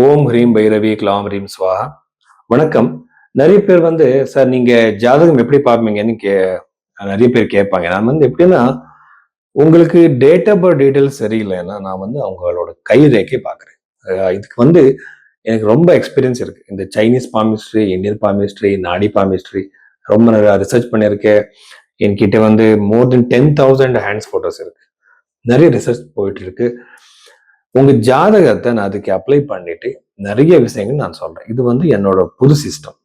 ஓம் ஹ்ரீம் பைரவி க்லாம் ஹ்ரீம் ஸ்வாஹா. வணக்கம். நிறைய பேர் சார் நீங்க ஜாதகம் எப்படி பார்ப்பீங்கன்னு நிறைய பேர் கேட்பாங்க. நான் எப்படின்னா, உங்களுக்கு டேட் ஆஃப் பர்த் டீடைல்ஸ் சரியில்லைன்னா நான் அவங்களோட கை ரேகை பார்க்குறேன். இதுக்கு எனக்கு ரொம்ப எக்ஸ்பீரியன்ஸ் இருக்கு. இந்த சைனீஸ் பாமிஸ்ட்ரி, இந்தியன் பாமிஸ்ட்ரி, நாடி பாமிஸ்ட்ரி ரொம்ப நிறைய ரிசர்ச் பண்ணியிருக்கேன். என்கிட்ட மோர் தென் 10,000 ஹேண்ட்ஸ் போட்டோஸ் இருக்கு. நிறைய ரிசர்ச் போயிட்டு இருக்கு. உங்க ஜாதகத்தை நான் அதுக்கு அப்ளை பண்ணிட்டு நிறைய விஷயங்கள் நான் சொல்றேன். இது என்னோட புது சிஸ்டம்.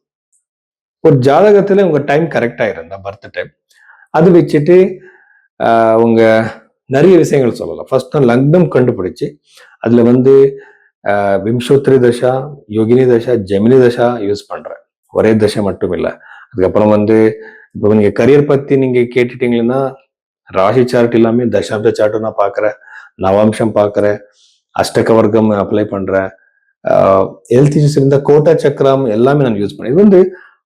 ஒரு ஜாதகத்துல உங்க டைம் கரெக்டா இருந்தா பர்த் டைம் அது வச்சுட்டு உங்க நிறைய விஷயங்கள் சொல்லலாம். ஃபர்ஸ்ட் நான் லக்னம் கண்டுபிடிச்சு அதுல விம்சோத்ரி தசா, யோகினி தசா, ஜெமினி தசா யூஸ் பண்றேன். ஒரே தசை மட்டும் இல்லை. அதுக்கப்புறம் இப்போ நீங்க கரியர் பத்தி நீங்க கேட்டுட்டீங்கன்னா ராசி சார்ட் எல்லாமே தசாப்த சார்ட்டும் நான் பார்க்குறேன், நவாம்சம் பார்க்குறேன், அஷ்டக வர்க்கம் அப்ளை பண்றேன், ஹெல்த் இஷ்யூஸ் இருந்த கோட்டா சக்கரம் எல்லாமே நான் யூஸ் பண்ணேன். இது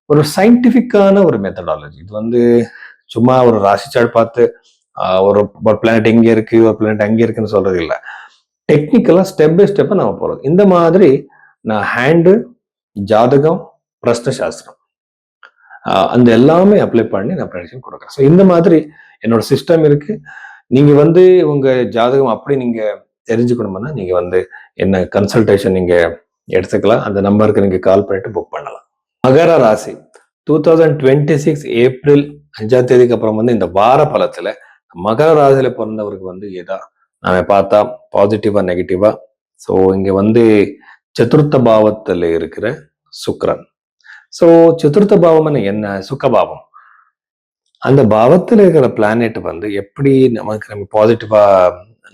ஒரு சயின்டிபிக்கான ஒரு மெத்தடாலஜி. இது சும்மா ஒரு ராசி சார்ட் பார்த்து ஒரு பிளானட் எங்க இருக்கு, ஒரு பிளானட் அங்கே இருக்குன்னு சொல்றது இல்லை. டெக்னிக்கலா ஸ்டெப் பை ஸ்டெப்பா நம்ம போறது. இந்த மாதிரி நான் ஹேண்டு, ஜாதகம், பிரஷ்ன சாஸ்திரம் அந்த எல்லாமே அப்ளை பண்ணி நான் ப்ரெடிக்ஷன் கொடுக்குறேன். ஸோ இந்த மாதிரி என்னோட சிஸ்டம் இருக்கு. நீங்க உங்க ஜாதகம் அப்படி நீங்க தெரிஞ்சுக்கணும்னா நீங்க என்ன கன்சல்டேஷன் நீங்க எடுத்துக்கலாம். அந்த நம்பருக்கு நீங்க கால் பண்ணிட்டு புக் பண்ணலாம். மகர ராசி 2026 ஏப்ரல் 5ஆம் தேதிக்கு அப்புறம் இந்த வார பலத்துல மகர ராசியில பிறந்தவருக்கு ஏதா நாம பார்த்தா பாசிட்டிவா நெகட்டிவா. ஸோ இங்க சதுர்த்த பாவத்துல இருக்கிற சுக்கிரன். ஸோ சதுர்த்த பாவம் என்ன? சுக்கபாவம். அந்த பாவத்தில் இருக்கிற பிளானெட் எப்படி நம்ம பாசிட்டிவா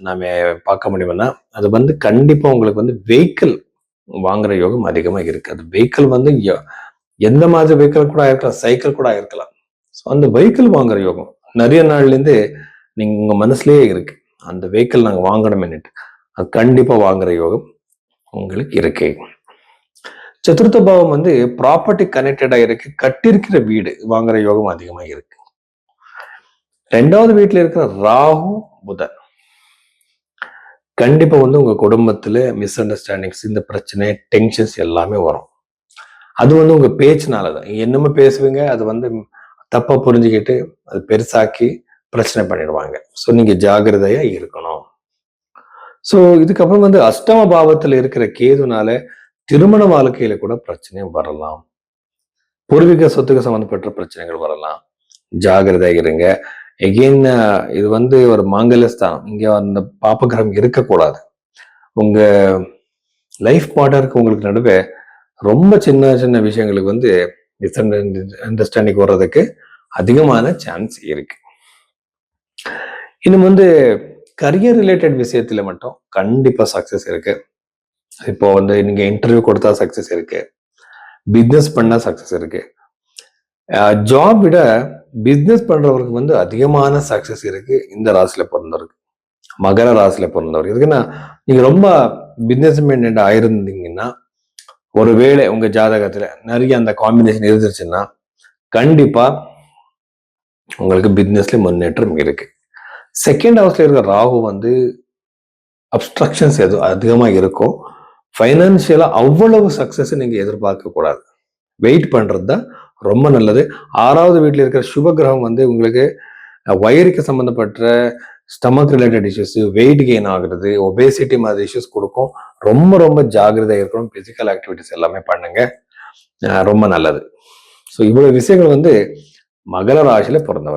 நாம பார்க்க முடியும்னா அது கண்டிப்பா உங்களுக்கு வெஹிக்கிள் வாங்குற யோகம் அதிகமா இருக்கு. அது வெஹிக்கிள் எந்த மாதிரி வெஹிக்கிள் கூட ஆயிருக்கலாம், சைக்கிள் கூட ஆயிருக்கலாம். ஸோ அந்த வெஹிக்கிள் வாங்குற யோகம் நிறைய நாள்ல இருந்து நீங்க உங்க மனசுலயே இருக்கு. அந்த வெஹிக்கிள் நாங்க வாங்கணும்னுட்டு அது கண்டிப்பா வாங்குற யோகம் உங்களுக்கு இருக்கு. சதுர்த்த பாவம் ப்ராப்பர்ட்டி கனெக்டடா இருக்கு. கட்டிருக்கிற வீடு வாங்குற யோகம் அதிகமா இருக்கு. 2வது வீட்டுல இருக்கிற ராகு புதன் கண்டிப்பா உங்க குடும்பத்துல மிஸ் அண்டர்ஸ்டாண்டிங்ஸ், இந்த பிரச்சனை, டென்ஷன்ஸ் எல்லாமே வரும். அது உங்க பேச்சுனாலதான். என்னமோ பேசுவீங்க, அது தப்பா புரிஞ்சுக்கிட்டு அது பெருசாக்கி பிரச்சனை பண்ணிடுவாங்க. ஸோ நீங்க ஜாகிரதையா இருக்கணும். ஸோ இதுக்கப்புறம் அஷ்டம பாவத்துல இருக்கிற கேதுனால திருமண வாழ்க்கையில கூட பிரச்சனை வரலாம். பூர்வீக சொத்துக்கு சம்பந்தப்பட்ட பிரச்சனைகள் வரலாம். ஜாகிரதையா இருங்க. எகெயின் இது ஒரு மாங்கல்யஸ்தானம். இங்க அந்த பாப்பகிரகம் இருக்கக்கூடாது. உங்க லைஃப் பார்ட்னருக்கு உங்களுக்கு நடுவே ரொம்ப சின்ன சின்ன விஷயங்களுக்கு மிஸ் அண்டர்ஸ்டாண்டிங் வர்றதுக்கு அதிகமான சான்ஸ் இருக்கு. இன்னும் கரியர் ரிலேட்டட் விஷயத்துல மட்டும் கண்டிப்பா சக்சஸ் இருக்கு. இப்போ நீங்க இன்டர்வியூ கொடுத்தா சக்சஸ் இருக்கு, பிசினஸ் பண்ணா சக்சஸ் இருக்கு. ஜாப் விட பிசினஸ் பண்றவருக்கு அதிகமான சக்சஸ் இருக்கு இந்த ராசியில பிறந்தவருக்கு, மகர ராசியில பிறந்தவர். இதுக்குன்னா நீங்க ரொம்ப பிசினஸ் மேன் ஆயிருந்தீங்கன்னா, ஒருவேளை உங்க ஜாதகத்துல நிறைய அந்த காம்பினேஷன் இருந்துச்சுன்னா கண்டிப்பா உங்களுக்கு பிசினஸ்ல முன்னேற்றம் இருக்கு. 2nd ஹவுஸ்ல இருக்கிற ராகு அப்ஸ்ட்ரக்ஷன்ஸ் எதுவும் அதிகமா இருக்கும். ஃபைனான்சியலா அவ்வளவு சக்சஸ் நீங்க எதிர்பார்க்க கூடாது. வெயிட் பண்றது தான் ரொம்ப நல்லது. 6வது வீட்டுல இருக்கிற சுப கிரகம் உங்களுக்கு வயிறுக்கு சம்பந்தப்பட்ட stomach related issues, weight gain ஆகுறது, ஒபேசிட்டி மாதிரி இஷ்யூஸ் கொடுக்கும். ரொம்ப ரொம்ப ஜாகிரதையா இருக்கணும். பிசிக்கல் ஆக்டிவிட்டிஸ் எல்லாமே பண்ணுங்க, ரொம்ப நல்லது. ஸோ இவ்வளவு விஷயங்கள் மகர ராசியில பிறந்தவர்.